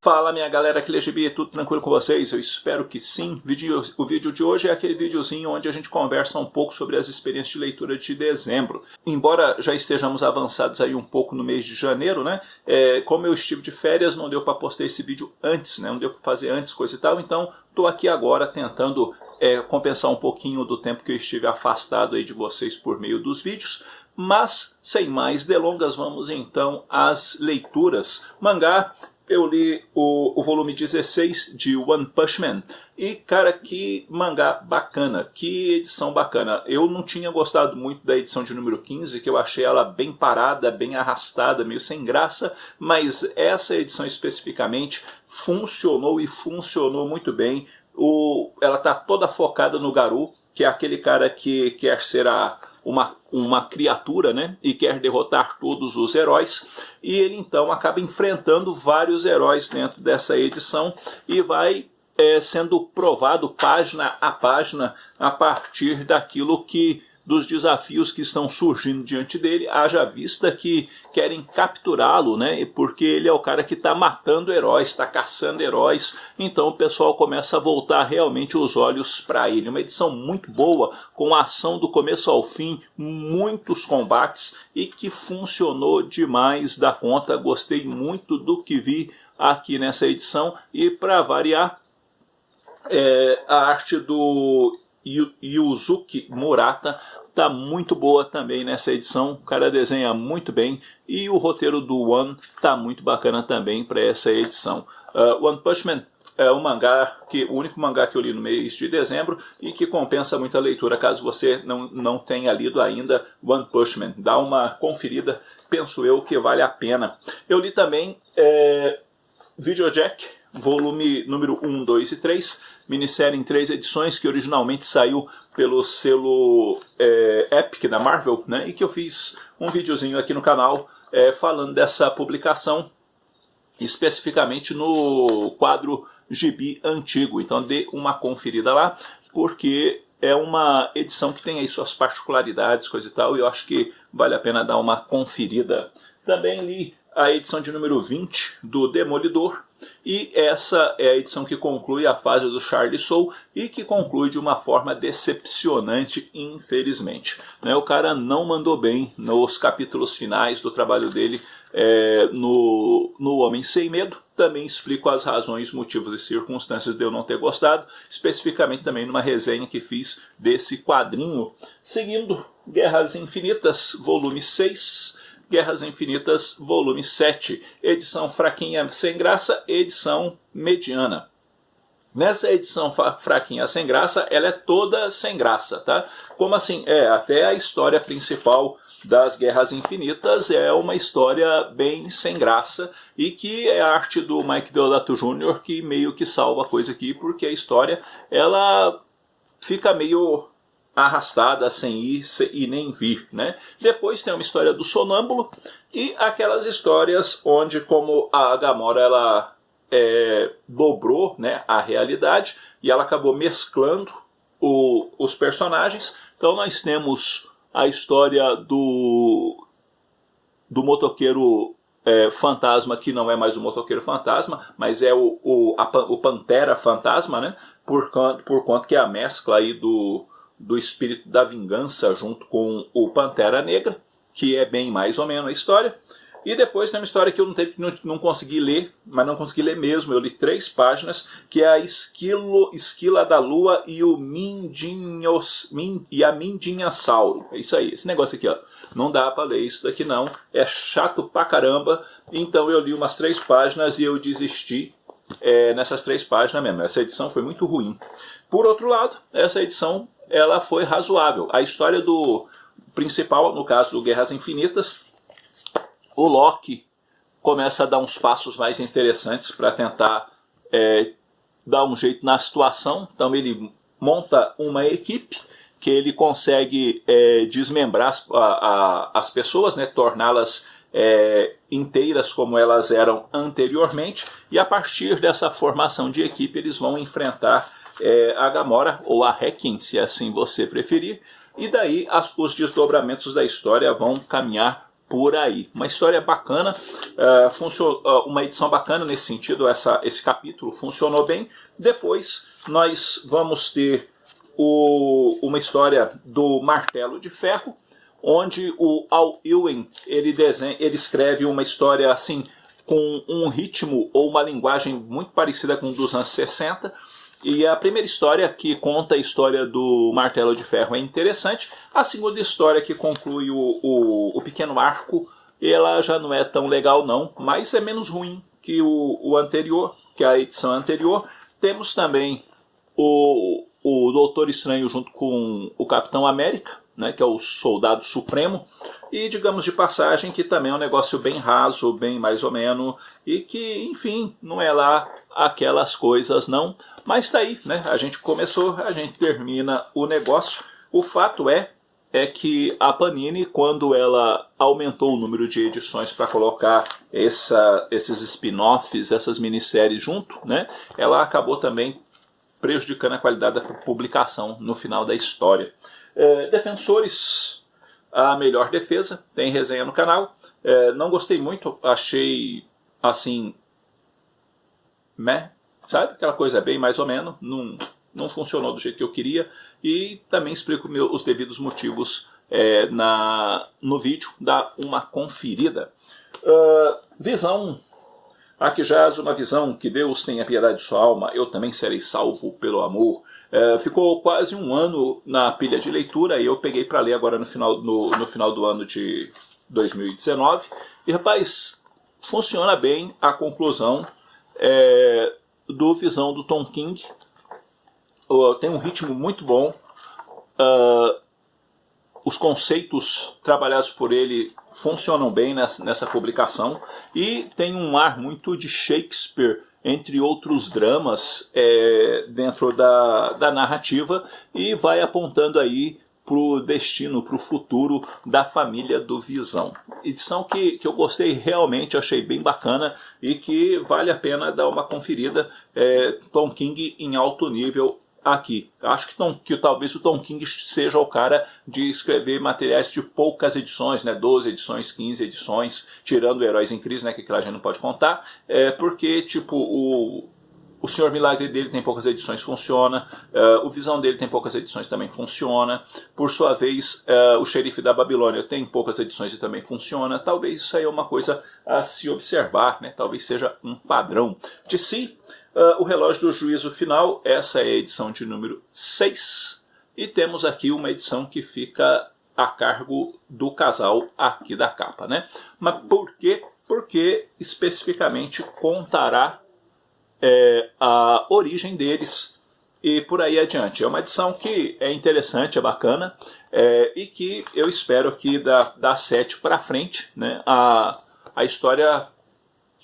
Fala minha galera, aqui é GB, tudo tranquilo com vocês? Eu espero que sim. O vídeo de hoje é aquele videozinho onde a gente conversa um pouco sobre as experiências de leitura de dezembro. Embora já estejamos avançados aí um pouco no mês de janeiro, né? Como eu estive de férias, não deu para postar esse vídeo antes, né? Não deu para fazer antes, coisa e tal, então estou aqui agora tentando compensar um pouquinho do tempo que eu estive afastado aí de vocês por meio dos vídeos. Mas, sem mais delongas, vamos então às leituras. Mangá. Eu li o volume 16 de One Punch Man e, cara, que mangá bacana, que edição bacana. Eu não tinha gostado muito da edição de número 15, que eu achei ela bem parada, bem arrastada, meio sem graça, mas essa edição especificamente funcionou e funcionou muito bem. Ela tá toda focada no Garou, que é aquele cara que quer ser uma criatura, né, e quer derrotar todos os heróis, e ele então acaba enfrentando vários heróis dentro dessa edição e vai sendo provado página a página a partir dos desafios que estão surgindo diante dele, haja vista que querem capturá-lo, né? Porque ele é o cara que está matando heróis, está caçando heróis, então o pessoal começa a voltar realmente os olhos para ele. Uma edição muito boa, com ação do começo ao fim, muitos combates e que funcionou demais da conta. Gostei muito do que vi aqui nessa edição e, para variar, a arte do Yuzuki Murata tá muito boa também nessa edição. O cara desenha muito bem e o roteiro do One tá muito bacana também para essa edição. One Punch Man é o único mangá que eu li no mês de dezembro e que compensa muito a leitura caso você não tenha lido ainda One Punch Man. Dá uma conferida, penso eu que vale a pena. Eu li também Videojack, volume número 1, 2 e 3, minissérie em 3 edições, que originalmente saiu pelo selo Epic da Marvel, né, e que eu fiz um videozinho aqui no canal falando dessa publicação, especificamente no quadro Gibi antigo. Então dê uma conferida lá, porque é uma edição que tem aí suas particularidades, coisa e tal, e eu acho que vale a pena dar uma conferida. Também li a edição de número 20 do Demolidor, e essa é a edição que conclui a fase do Charlie Soule e que conclui de uma forma decepcionante, infelizmente. O cara não mandou bem nos capítulos finais do trabalho dele no Homem Sem Medo. Também explico as razões, motivos e circunstâncias de eu não ter gostado, especificamente também numa resenha que fiz desse quadrinho. Seguindo, Guerras Infinitas, volume 6, Guerras Infinitas, volume 7, edição fraquinha sem graça, edição mediana. Nessa edição fraquinha sem graça, ela é toda sem graça, tá? Como assim? Até a história principal das Guerras Infinitas é uma história bem sem graça e que é a arte do Mike Deodato Jr. que meio que salva a coisa aqui, porque a história ela fica meio arrastada, sem ir e nem vir, né? Depois tem uma história do Sonâmbulo e aquelas histórias onde, como a Gamora ela dobrou, né, a realidade e ela acabou mesclando os personagens. Então nós temos a história do motoqueiro fantasma, que não é mais o motoqueiro fantasma, mas é o Pantera Fantasma, né? Por conta que é a mescla aí do espírito da vingança junto com o Pantera Negra, que é bem mais ou menos a história. E depois tem uma história que eu não consegui ler, mas não consegui ler mesmo, eu li 3 páginas, que é a Esquila da Lua e a Mindinhasauro. É isso aí, esse negócio aqui, ó. Não dá pra ler isso daqui não, é chato pra caramba. Então eu li umas 3 páginas e eu desisti nessas 3 páginas mesmo. Essa edição foi muito ruim. Por outro lado, essa edição ela foi razoável. A história do principal, no caso do Guerras Infinitas, o Loki começa a dar uns passos mais interessantes para tentar dar um jeito na situação. Então ele monta uma equipe que ele consegue desmembrar as pessoas, né, torná-las inteiras como elas eram anteriormente, e a partir dessa formação de equipe eles vão enfrentar a Gamora, ou a Requiem, se assim você preferir, e daí os desdobramentos da história vão caminhar por aí. Uma história bacana, uma edição bacana nesse sentido, esse capítulo funcionou bem. Depois nós vamos ter uma história do Martelo de Ferro, onde o Al Ewing ele escreve uma história assim com um ritmo ou uma linguagem muito parecida com o dos anos 60. E a primeira história que conta a história do Martelo de Ferro é interessante. A segunda história que conclui o pequeno arco, ela já não é tão legal não, mas é menos ruim que o anterior, que a edição anterior. Temos também o Doutor Estranho junto com o Capitão América, né, que é o Soldado Supremo, e digamos de passagem que também é um negócio bem raso, bem mais ou menos, e que, enfim, não é lá aquelas coisas não, mas tá aí, né, a gente começou, a gente termina o negócio. O fato é que a Panini, quando ela aumentou o número de edições para colocar esses spin-offs, essas minisséries junto, né, ela acabou também prejudicando a qualidade da publicação no final da história. Defensores, a melhor defesa, tem resenha no canal. Não gostei muito, achei assim, sabe? Aquela coisa bem mais ou menos, não funcionou do jeito que eu queria. E também explico os devidos motivos no vídeo, dá uma conferida. Visão. Aqui jaz uma visão, que Deus tenha piedade de sua alma, eu também serei salvo pelo amor. Ficou quase um ano na pilha de leitura e eu peguei para ler agora no final do ano de 2019. E rapaz, funciona bem a conclusão do Visão do Tom King. Tem um ritmo muito bom. Os conceitos trabalhados por ele funcionam bem nessa publicação e tem um ar muito de Shakespeare, entre outros dramas, dentro da narrativa, e vai apontando aí para o destino, para o futuro da família do Visão. Edição que eu gostei realmente, achei bem bacana e que vale a pena dar uma conferida. Tom King em alto nível aqui. Acho que talvez o Tom King seja o cara de escrever materiais de poucas edições, né? 12 edições, 15 edições, tirando Heróis em Crise, né? Que aquilo a gente não pode contar, porque tipo o Senhor Milagre dele tem poucas edições, funciona. O Visão dele tem poucas edições, também funciona. Por sua vez, o Xerife da Babilônia tem poucas edições e também funciona. Talvez isso aí é uma coisa a se observar, né? Talvez seja um padrão. De si, o Relógio do Juízo Final, essa é a edição de número 6. E temos aqui uma edição que fica a cargo do casal aqui da capa, né? Mas por quê? Porque especificamente contará a origem deles e por aí adiante. É uma edição que é interessante, é bacana, e que eu espero que da 7 para frente, né, a história,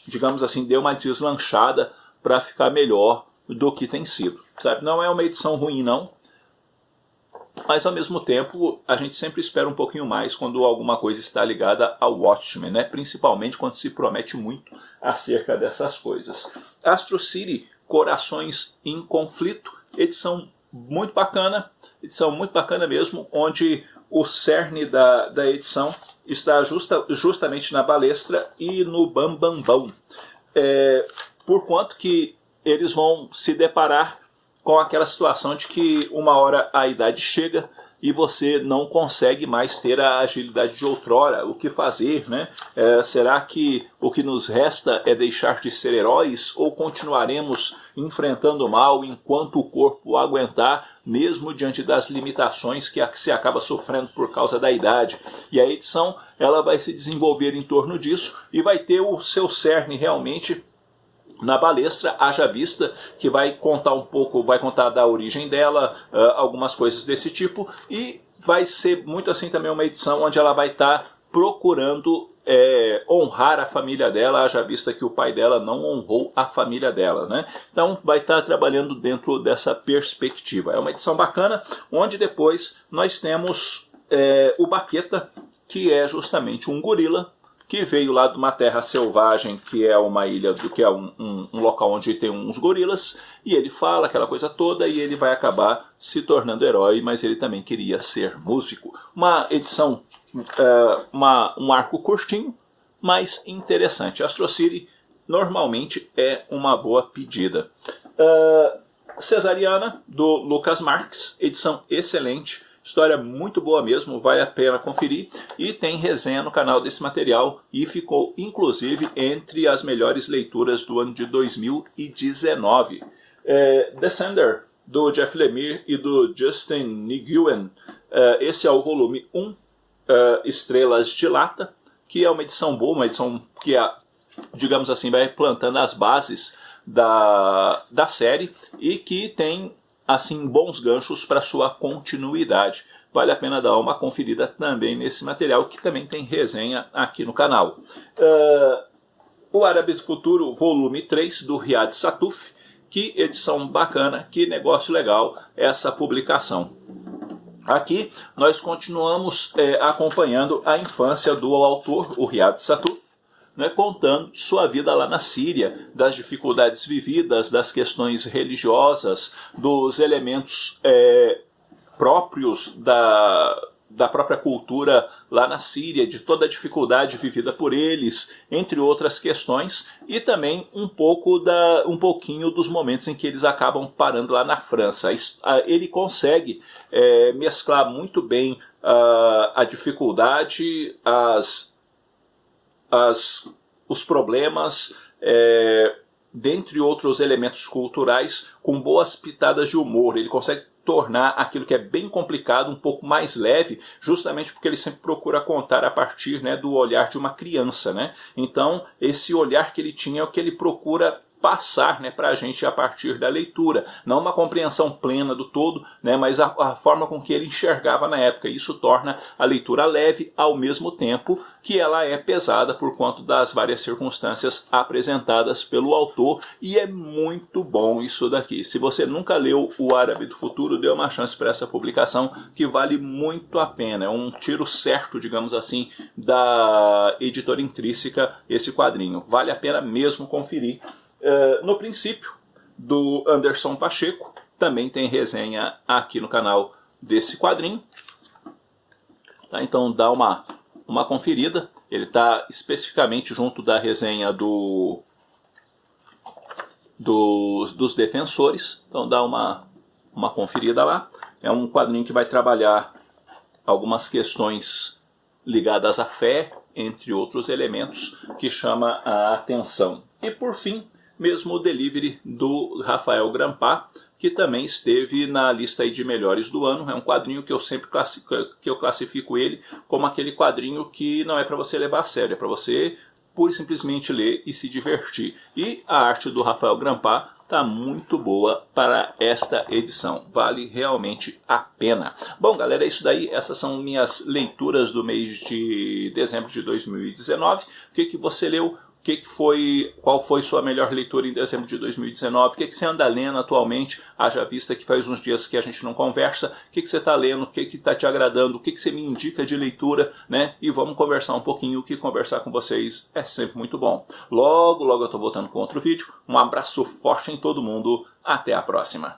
digamos assim, dê uma deslanchada para ficar melhor do que tem sido. Sabe? Não é uma edição ruim não, mas ao mesmo tempo a gente sempre espera um pouquinho mais quando alguma coisa está ligada ao Watchmen, né? Principalmente quando se promete muito acerca dessas coisas. Astro City, Corações em Conflito, edição muito bacana mesmo, onde o cerne da edição está justamente na balestra e no Bam Bam Bam. Por quanto que eles vão se deparar com aquela situação de que uma hora a idade chega e você não consegue mais ter a agilidade de outrora. O que fazer, né? Será que o que nos resta é deixar de ser heróis ou continuaremos enfrentando o mal enquanto o corpo aguentar, mesmo diante das limitações que se acaba sofrendo por causa da idade? E a edição ela vai se desenvolver em torno disso e vai ter o seu cerne realmente na balestra, haja vista que vai contar um pouco, vai contar da origem dela, algumas coisas desse tipo, e vai ser muito assim também uma edição onde ela vai estar procurando honrar a família dela, haja vista que o pai dela não honrou a família dela, né? Então vai estar trabalhando dentro dessa perspectiva. É uma edição bacana, onde depois nós temos o Baqueta, que é justamente um gorila que veio lá de uma terra selvagem, que é uma ilha, que é um local onde tem uns gorilas, e ele fala aquela coisa toda e ele vai acabar se tornando herói, mas ele também queria ser músico. Uma edição, um arco curtinho, mas interessante. Astro City normalmente é uma boa pedida. Cesariana, do Lucas Marques, edição excelente, história muito boa mesmo, vale a pena conferir, e tem resenha no canal desse material, e ficou inclusive entre as melhores leituras do ano de 2019. Descender, do Jeff Lemire e do Justin Nguyen, esse é o volume 1, Estrelas de Lata, que é uma edição boa, uma edição que, digamos assim, vai plantando as bases da série e que tem assim bons ganchos para sua continuidade. Vale a pena dar uma conferida também nesse material, que também tem resenha aqui no canal. O Árabe do Futuro, volume 3, do Riad Satuf. Que edição bacana, que negócio legal essa publicação. Aqui nós continuamos acompanhando a infância do autor, o Riad Satuf, né, contando sua vida lá na Síria, das dificuldades vividas, das questões religiosas, dos elementos próprios da própria cultura lá na Síria, de toda a dificuldade vivida por eles, entre outras questões, e também um pouquinho dos momentos em que eles acabam parando lá na França. Ele consegue mesclar muito bem a dificuldade, os problemas, dentre outros elementos culturais, com boas pitadas de humor. Ele consegue tornar aquilo que é bem complicado um pouco mais leve, justamente porque ele sempre procura contar a partir, né, do olhar de uma criança, né? Então, esse olhar que ele tinha é o que ele procura passar, né, para a gente a partir da leitura. Não uma compreensão plena do todo, né, mas a forma com que ele enxergava na época. Isso torna a leitura leve, ao mesmo tempo que ela é pesada por conta das várias circunstâncias apresentadas pelo autor, e é muito bom isso daqui. Se você nunca leu O Árabe do Futuro, dê uma chance para essa publicação, que vale muito a pena. É um tiro certo, digamos assim, da editora Intrínseca, esse quadrinho. Vale a pena mesmo conferir. No Princípio, do Anderson Pacheco, também tem resenha aqui no canal desse quadrinho. Tá, então dá uma conferida. Ele está especificamente junto da resenha dos Defensores, então dá uma conferida lá. É um quadrinho que vai trabalhar algumas questões ligadas à fé, entre outros elementos, que chama a atenção. E por fim, mesmo o Delivery, do Rafael Grampá, que também esteve na lista aí de melhores do ano. É um quadrinho que eu sempre classifico ele como aquele quadrinho que não é para você levar a sério, é para você pura e simplesmente ler e se divertir. E a arte do Rafael Grampá está muito boa para esta edição, vale realmente a pena. Bom, galera, é isso daí. Essas são minhas leituras do mês de dezembro de 2019. O que você leu? Qual foi sua melhor leitura em dezembro de 2019? O que você anda lendo atualmente? Haja vista que faz uns dias que a gente não conversa. O que você está lendo? O que está te agradando? O que você me indica de leitura, né? E vamos conversar um pouquinho, que conversar com vocês é sempre muito bom. Logo, logo eu estou voltando com outro vídeo. Um abraço forte em todo mundo. Até a próxima.